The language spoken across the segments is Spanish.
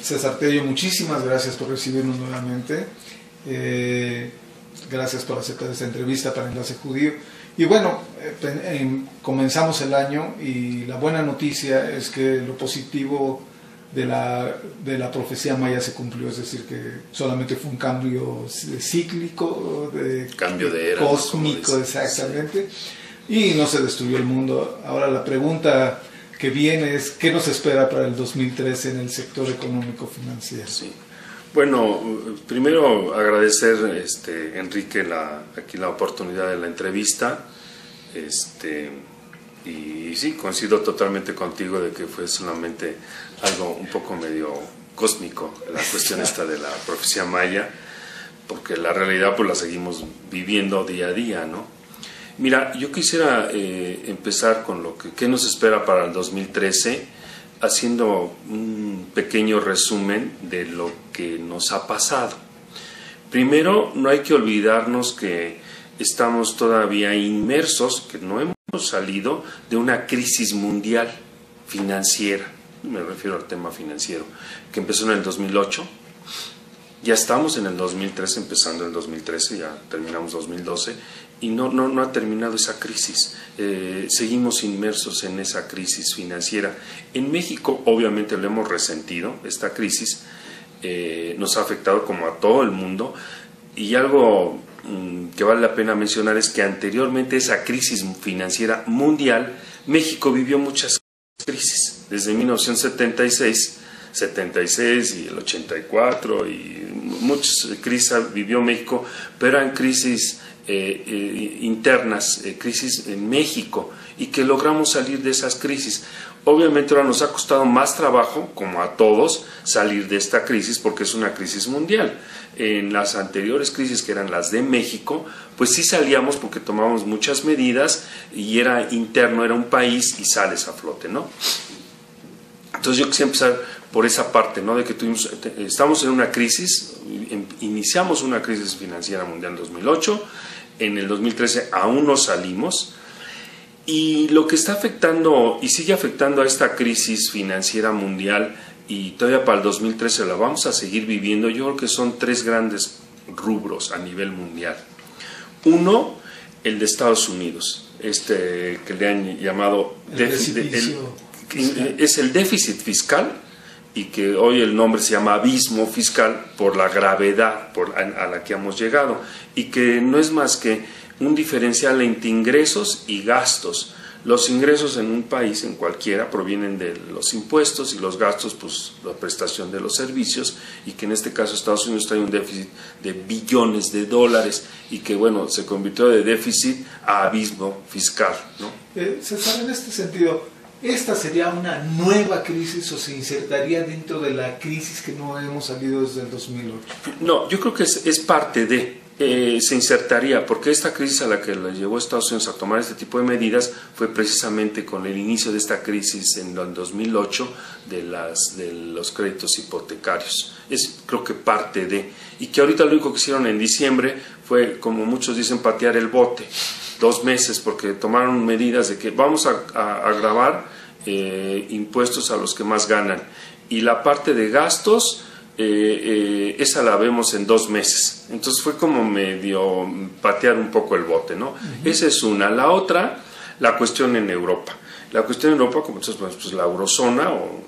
César Tello, muchísimas gracias por recibirnos nuevamente. Gracias por aceptar esta entrevista para Enlace Judío. Y bueno, comenzamos el año y la buena noticia es que lo positivo de la profecía maya se cumplió, es decir, que solamente fue un cambio cíclico, cambio de era, cósmico, exactamente, y no se destruyó el mundo. Ahora la pregunta que viene es, ¿qué nos espera para el 2013 en el sector económico financiero? Sí. Bueno, primero agradecer, Enrique, aquí la oportunidad de la entrevista, y sí, coincido totalmente contigo de que fue solamente algo un poco medio cósmico, la cuestión esta de la profecía maya, porque la realidad pues la seguimos viviendo día a día, ¿no? Mira, yo quisiera empezar con qué nos espera para el 2013, haciendo un pequeño resumen de lo que nos ha pasado. Primero, no hay que olvidarnos que estamos todavía inmersos, que no hemos salido de una crisis mundial financiera, me refiero al tema financiero, que empezó en el 2008, ya estamos en el 2013, empezando el 2013, ya terminamos 2012, y no ha terminado esa crisis. Seguimos inmersos en esa crisis financiera. En México, obviamente, lo hemos resentido, esta crisis nos ha afectado como a todo el mundo, y algo que vale la pena mencionar es que anteriormente a esa crisis financiera mundial, México vivió muchas crisis, desde 1976 y el 84, y muchas crisis vivió México, pero eran crisis internas, crisis en México, y que logramos salir de esas crisis. Obviamente ahora nos ha costado más trabajo, como a todos, salir de esta crisis porque es una crisis mundial. En las anteriores crisis, que eran las de México, pues sí salíamos porque tomábamos muchas medidas y era interno, era un país y sales a flote, ¿no? Entonces yo quisiera empezar por esa parte, ¿no? De que estamos en una crisis, iniciamos una crisis financiera mundial en 2008, en el 2013 aún no salimos, y lo que está afectando y sigue afectando a esta crisis financiera mundial, y todavía para el 2013 la vamos a seguir viviendo, yo creo que son tres grandes rubros a nivel mundial. Uno, el de Estados Unidos, que le han llamado es el déficit fiscal, y que hoy el nombre se llama abismo fiscal por la gravedad a la que hemos llegado, y que no es más que un diferencial entre ingresos y gastos. Los ingresos en un país, en cualquiera, provienen de los impuestos, y los gastos, pues la prestación de los servicios, y que en este caso Estados Unidos trae un déficit de billones de dólares, y que bueno, se convirtió de déficit a abismo fiscal, ¿no? César, en este sentido, ¿esta sería una nueva crisis o se insertaría dentro de la crisis que no hemos salido desde el 2008? No, yo creo que es parte de, se insertaría, porque esta crisis a la que le llevó a Estados Unidos a tomar este tipo de medidas fue precisamente con el inicio de esta crisis en el 2008 de los créditos hipotecarios. Es, creo que parte de, y que ahorita lo único que hicieron en diciembre fue, como muchos dicen, patear el bote. 2 meses, porque tomaron medidas de que vamos a gravar impuestos a los que más ganan, y la parte de gastos esa la vemos en 2 meses. Entonces fue como medio patear un poco el bote, ¿no? Esa es una. La otra, la cuestión en Europa. La cuestión en Europa, como pues la eurozona, o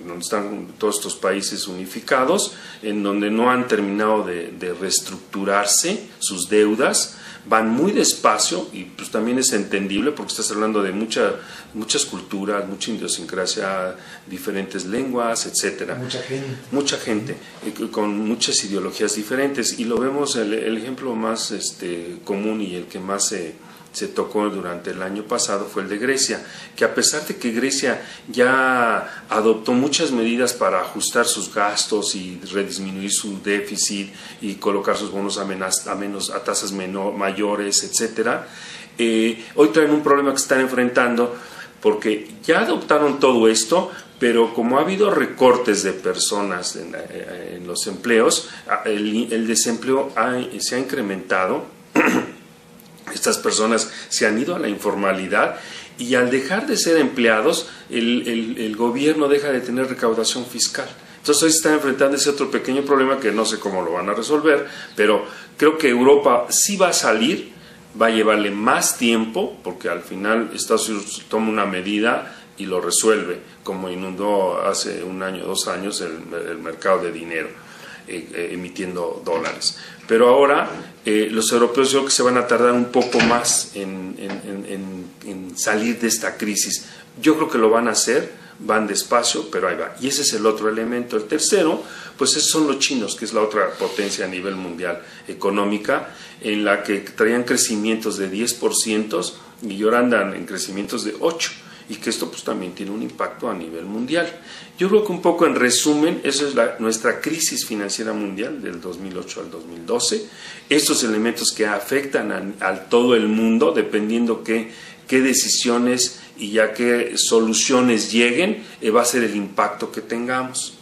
donde están todos estos países unificados, en donde no han terminado de reestructurarse sus deudas, van muy despacio y pues también es entendible porque estás hablando de muchas culturas, mucha idiosincrasia, diferentes lenguas, etcétera. Mucha gente con muchas ideologías diferentes, y lo vemos, el ejemplo más común y el que más se tocó durante el año pasado fue el de Grecia, que a pesar de que Grecia ya adoptó muchas medidas para ajustar sus gastos y redisminuir su déficit y colocar sus bonos a tasas mayores, etcétera, hoy traen un problema que están enfrentando porque ya adoptaron todo esto, pero como ha habido recortes de personas en los empleos, el desempleo se ha incrementado. Estas personas se han ido a la informalidad y al dejar de ser empleados, el gobierno deja de tener recaudación fiscal. Entonces hoy se está enfrentando ese otro pequeño problema que no sé cómo lo van a resolver, pero creo que Europa sí va a salir, va a llevarle más tiempo, porque al final Estados Unidos toma una medida y lo resuelve, como inundó hace 1 año, 2 años el mercado de dinero, emitiendo dólares. Pero ahora los europeos yo creo que se van a tardar un poco más en salir de esta crisis. Yo creo que lo van a hacer, van despacio, pero ahí va. Y ese es el otro elemento. El tercero, pues esos son los chinos, que es la otra potencia a nivel mundial económica, en la que traían crecimientos de 10% y ahora andan en crecimientos de 8%. Y que esto pues también tiene un impacto a nivel mundial. Yo creo que un poco en resumen, eso es nuestra crisis financiera mundial del 2008 al 2012. Estos elementos que afectan a todo el mundo, dependiendo qué decisiones y ya qué soluciones lleguen, va a ser el impacto que tengamos.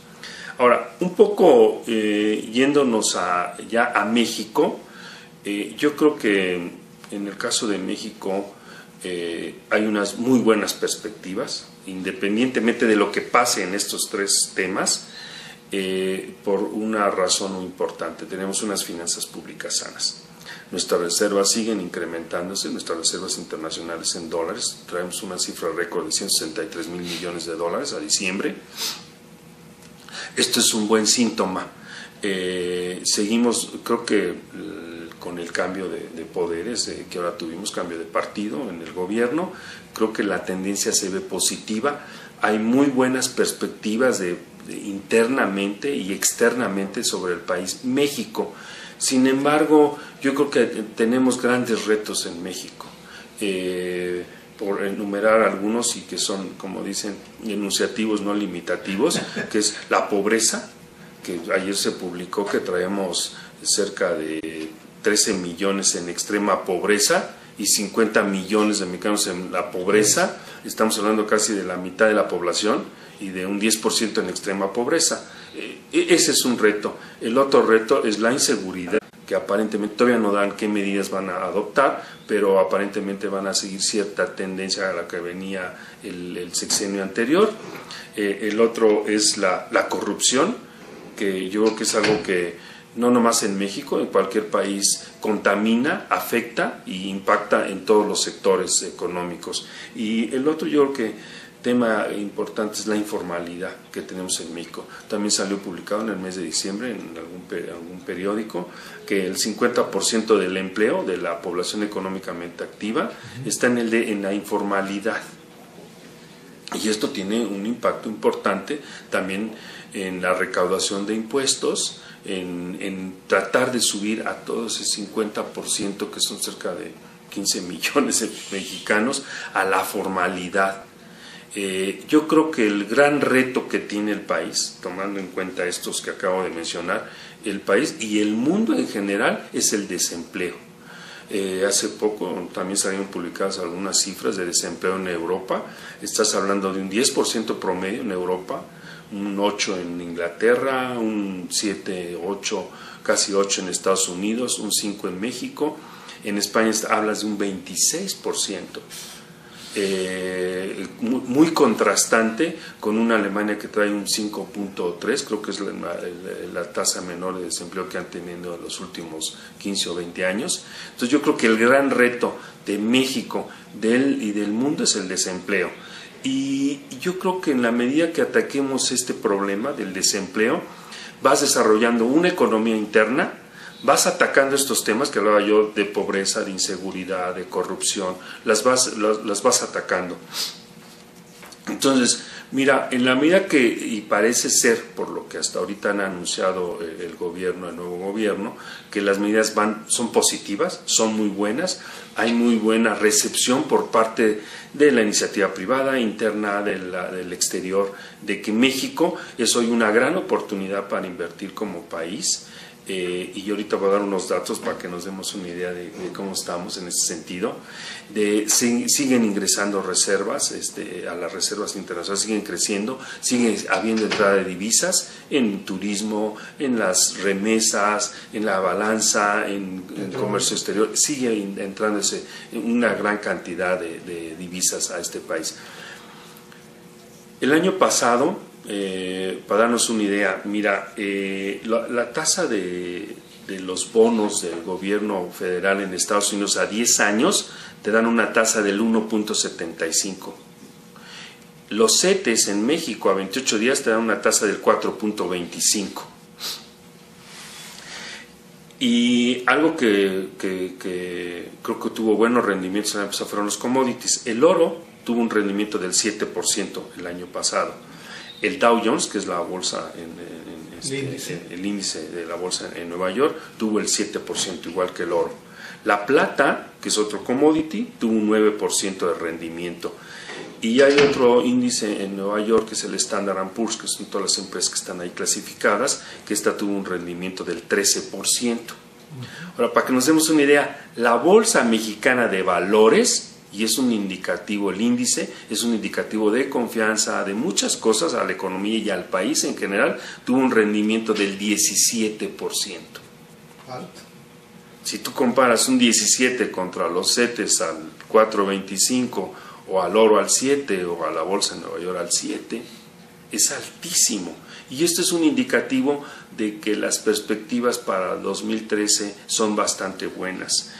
Ahora, un poco yéndonos ya a México, yo creo que en el caso de México, hay unas muy buenas perspectivas, independientemente de lo que pase en estos 3 temas, por una razón muy importante. Tenemos unas finanzas públicas sanas. Nuestras reservas siguen incrementándose, nuestras reservas internacionales en dólares. Traemos una cifra récord de 163,000 millones de dólares a diciembre. Esto es un buen síntoma. Seguimos, creo que con el cambio de poderes que ahora tuvimos, cambio de partido en el gobierno, creo que la tendencia se ve positiva. Hay muy buenas perspectivas internamente y externamente sobre el país México. Sin embargo, yo creo que tenemos grandes retos en México, por enumerar algunos y que son, como dicen, enunciativos no limitativos, que es la pobreza, que ayer se publicó que traemos cerca de 13 millones en extrema pobreza y 50 millones de mexicanos en la pobreza. Estamos hablando casi de la mitad de la población y de un 10% en extrema pobreza. Ese es un reto. El otro reto es la inseguridad, que aparentemente todavía no dan qué medidas van a adoptar, pero aparentemente van a seguir cierta tendencia a la que venía el sexenio anterior. El otro es la corrupción, que yo creo que es algo que no nomás en México, en cualquier país contamina, afecta y impacta en todos los sectores económicos. Y el otro, yo creo que tema importante es la informalidad que tenemos en México. También salió publicado en el mes de diciembre en algún periódico que el 50% del empleo de la población económicamente activa está en la informalidad. Y esto tiene un impacto importante también en la recaudación de impuestos, en tratar de subir a todo ese 50%, que son cerca de 15 millones de mexicanos, a la formalidad. Yo creo que el gran reto que tiene el país, tomando en cuenta estos que acabo de mencionar, el país y el mundo en general, es el desempleo. Hace poco también salieron publicadas algunas cifras de desempleo en Europa. Estás hablando de un 10% promedio en Europa, un 8% en Inglaterra, un 7, 8, casi 8% en Estados Unidos, un 5% en México. En España hablas de un 26%. Muy contrastante con una Alemania que trae un 5.3, creo que es la tasa menor de desempleo que han tenido en los últimos 15 o 20 años. Entonces yo creo que el gran reto de México y del mundo es el desempleo. Y yo creo que en la medida que ataquemos este problema del desempleo, vas desarrollando una economía interna, vas atacando estos temas que hablaba yo de pobreza, de inseguridad, de corrupción, las vas atacando. Entonces, mira, en la medida que, y parece ser, por lo que hasta ahorita han anunciado el nuevo gobierno, que las medidas son positivas, son muy buenas, hay muy buena recepción por parte de la iniciativa privada, interna, del exterior, de que México es hoy una gran oportunidad para invertir como país. Y yo ahorita voy a dar unos datos para que nos demos una idea de cómo estamos en ese sentido. Siguen ingresando reservas, a las reservas internacionales siguen creciendo, sigue habiendo entrada de divisas en turismo, en las remesas, en la balanza, en comercio exterior, sigue entrando una gran cantidad de divisas a este país. El año pasado, para darnos una idea, mira, la tasa de los bonos del gobierno federal en Estados Unidos a 10 años te dan una tasa del 1.75. Los CETES en México a 28 días te dan una tasa del 4.25. Y algo que creo que tuvo buenos rendimientos el año pasado fueron los commodities. El oro tuvo un rendimiento del 7% el año pasado. El Dow Jones, que es la bolsa, el índice de la bolsa en Nueva York, tuvo el 7%, igual que el oro. La plata, que es otro commodity, tuvo un 9% de rendimiento. Y hay otro índice en Nueva York, que es el Standard & Poor's, que son todas las empresas que están ahí clasificadas, que esta tuvo un rendimiento del 13%. Ahora, para que nos demos una idea, la Bolsa Mexicana de Valores, y es un indicativo, el índice es un indicativo de confianza de muchas cosas a la economía y al país en general, tuvo un rendimiento del 17%. Alto. Si tú comparas un 17 contra los CETES al 4.25 o al oro al 7 o a la bolsa de Nueva York al 7, es altísimo. Y esto es un indicativo de que las perspectivas para 2013 son bastante buenas.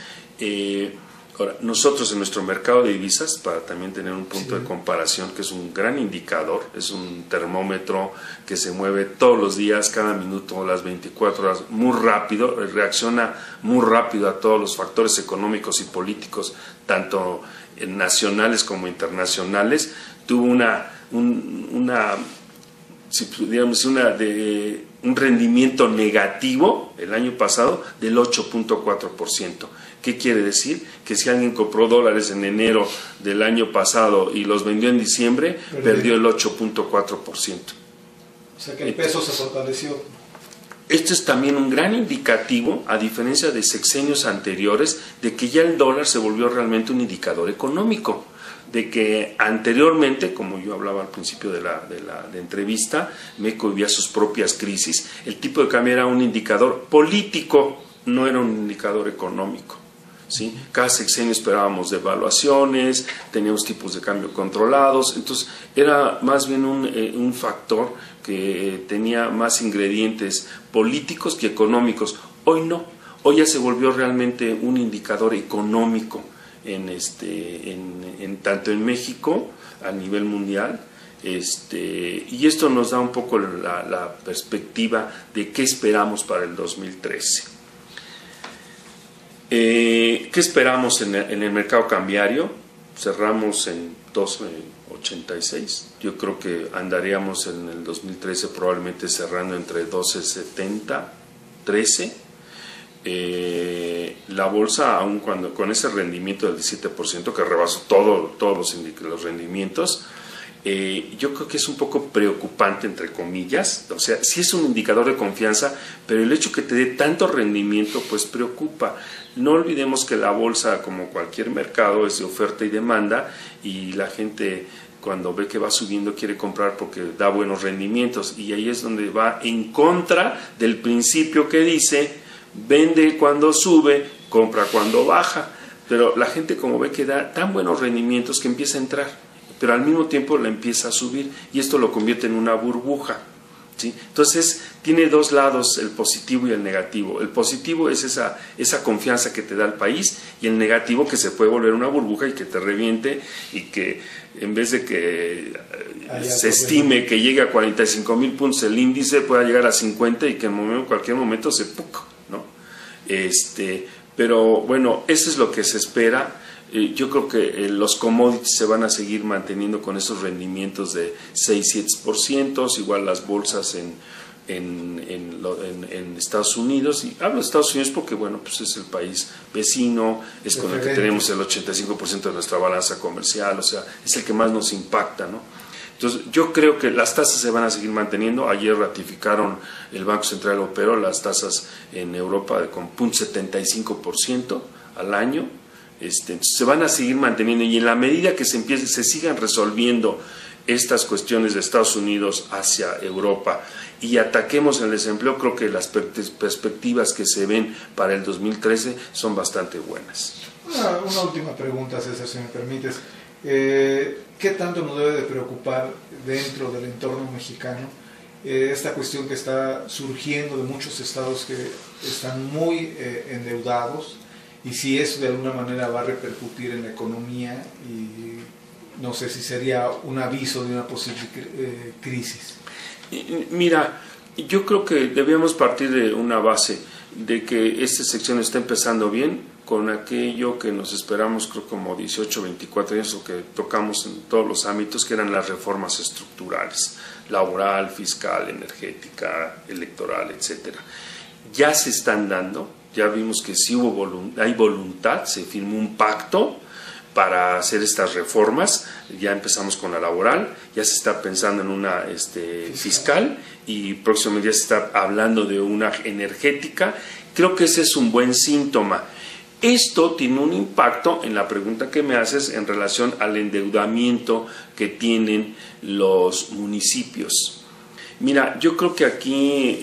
Ahora, nosotros en nuestro mercado de divisas, para también tener un punto de comparación, que es un gran indicador, es un termómetro que se mueve todos los días, cada minuto, las 24 horas, muy rápido, reacciona muy rápido a todos los factores económicos y políticos, tanto nacionales como internacionales. Tuvo un rendimiento negativo el año pasado del 8.4%. ¿Qué quiere decir? Que si alguien compró dólares en enero del año pasado y los vendió en diciembre, perdió el 8.4%. O sea que el peso se fortaleció. Esto es también un gran indicativo, a diferencia de sexenios anteriores, de que ya el dólar se volvió realmente un indicador económico. De que anteriormente, como yo hablaba al principio de la entrevista, México vivía sus propias crisis. El tipo de cambio era un indicador político, no era un indicador económico. ¿Sí? Cada sexenio esperábamos devaluaciones, teníamos tipos de cambio controlados, entonces era más bien un factor que tenía más ingredientes políticos que económicos. Hoy no, hoy ya se volvió realmente un indicador económico tanto en México a nivel mundial, y esto nos da un poco la perspectiva de qué esperamos para el 2013. ¿Qué esperamos en el mercado cambiario? Cerramos en 12.86. Yo creo que andaríamos en el 2013 probablemente cerrando entre 12.70, 13. La bolsa, aun cuando con ese rendimiento del 17% que rebasó todos los rendimientos, yo creo que es un poco preocupante, entre comillas. O sea, sí es un indicador de confianza, pero el hecho que te dé tanto rendimiento pues preocupa. No olvidemos que la bolsa, como cualquier mercado, es de oferta y demanda, y la gente cuando ve que va subiendo quiere comprar porque da buenos rendimientos, y ahí es donde va en contra del principio que dice vende cuando sube, compra cuando baja. Pero la gente, como ve que da tan buenos rendimientos, que empieza a entrar, pero al mismo tiempo la empieza a subir, y esto lo convierte en una burbuja, ¿sí? Entonces tiene dos lados, el positivo y el negativo. El positivo es esa confianza que te da el país, y el negativo que se puede volver una burbuja y que te reviente, y que en vez de que se estime que llegue a 45,000 puntos el índice, pueda llegar a 50 y que en cualquier momento se puca, ¿no? Pero bueno, eso es lo que se espera. Yo creo que los commodities se van a seguir manteniendo con esos rendimientos de 6-7%, igual las bolsas en Estados Unidos, y hablo de Estados Unidos porque bueno, pues es el país vecino, es con el que tenemos el 85% de nuestra balanza comercial, o sea, es el que más nos impacta, ¿no? Entonces, yo creo que las tasas se van a seguir manteniendo. Ayer ratificaron el Banco Central Europeo las tasas en Europa con 0.75% al año. Se van a seguir manteniendo, y en la medida que se sigan resolviendo estas cuestiones de Estados Unidos hacia Europa y ataquemos el desempleo, creo que las perspectivas que se ven para el 2013 son bastante buenas. Una última pregunta, César, si me permites. ¿Qué tanto nos debe de preocupar dentro del entorno mexicano esta cuestión que está surgiendo de muchos estados que están muy endeudados, y si eso de alguna manera va a repercutir en la economía, y no sé si sería un aviso de una posible crisis? Mira, yo creo que debemos partir de una base de que esta sección está empezando bien con aquello que nos esperamos, creo como 18, 24 años, o que tocamos en todos los ámbitos, que eran las reformas estructurales, laboral, fiscal, energética, electoral, etcétera. Ya se están dando, ya vimos que sí hay voluntad, se firmó un pacto para hacer estas reformas. Ya empezamos con la laboral, ya se está pensando en una fiscal, y próximamente ya se está hablando de una energética. Creo que ese es un buen síntoma. Esto tiene un impacto en la pregunta que me haces en relación al endeudamiento que tienen los municipios. Mira, yo creo que aquí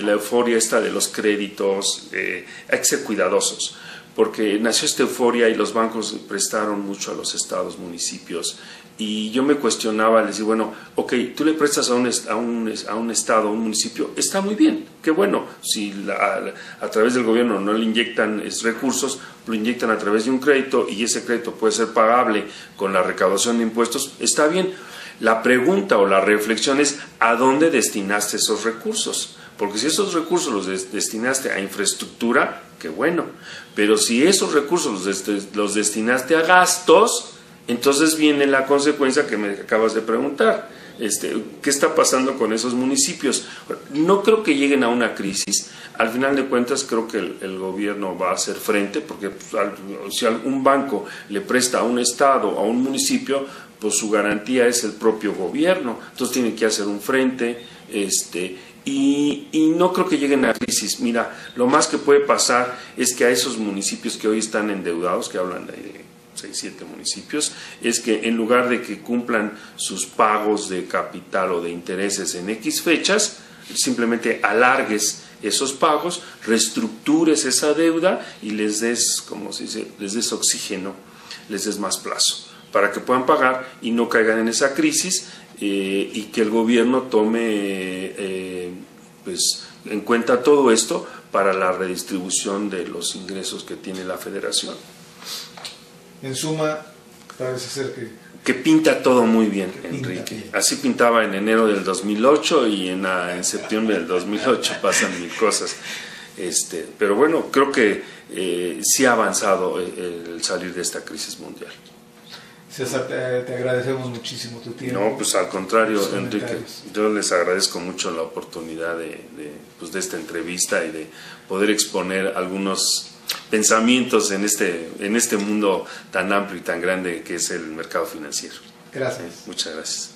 la euforia esta de los créditos, hay que ser cuidadosos, porque nació esta euforia y los bancos prestaron mucho a los estados, municipios, y yo me cuestionaba, les digo, bueno, ok, tú le prestas a un estado, a un municipio, está muy bien, qué bueno, si a través del gobierno no le inyectan recursos, lo inyectan a través de un crédito, y ese crédito puede ser pagable con la recaudación de impuestos, está bien. La pregunta o la reflexión es, ¿a dónde destinaste esos recursos? Porque si esos recursos los destinaste a infraestructura, qué bueno, pero si esos recursos los destinaste a gastos, entonces viene la consecuencia que me acabas de preguntar. ¿Qué está pasando con esos municipios? No creo que lleguen a una crisis. Al final de cuentas, creo que el gobierno va a hacer frente, porque si algún banco le presta a un estado, a un municipio, pues su garantía es el propio gobierno. Entonces tienen que hacer un frente, y no creo que lleguen a crisis. Mira, lo más que puede pasar es que a esos municipios que hoy están endeudados, que hablan de 6, 7 municipios, es que en lugar de que cumplan sus pagos de capital o de intereses en X fechas, simplemente alargues esos pagos, reestructures esa deuda y les des, como se dice, les des oxígeno, les des más plazo, para que puedan pagar y no caigan en esa crisis, y que el gobierno tome pues en cuenta todo esto para la redistribución de los ingresos que tiene la federación. En suma, parece ser que pinta todo muy bien, Enrique. Así pintaba en enero del 2008, y en septiembre del 2008 pasan mil cosas. Pero bueno, creo que sí ha avanzado el salir de esta crisis mundial. César, te agradecemos muchísimo tu tiempo. No, pues al contrario, Enrique, yo les agradezco mucho la oportunidad de esta entrevista y de poder exponer algunos pensamientos en este mundo tan amplio y tan grande que es el mercado financiero. Gracias. Muchas gracias.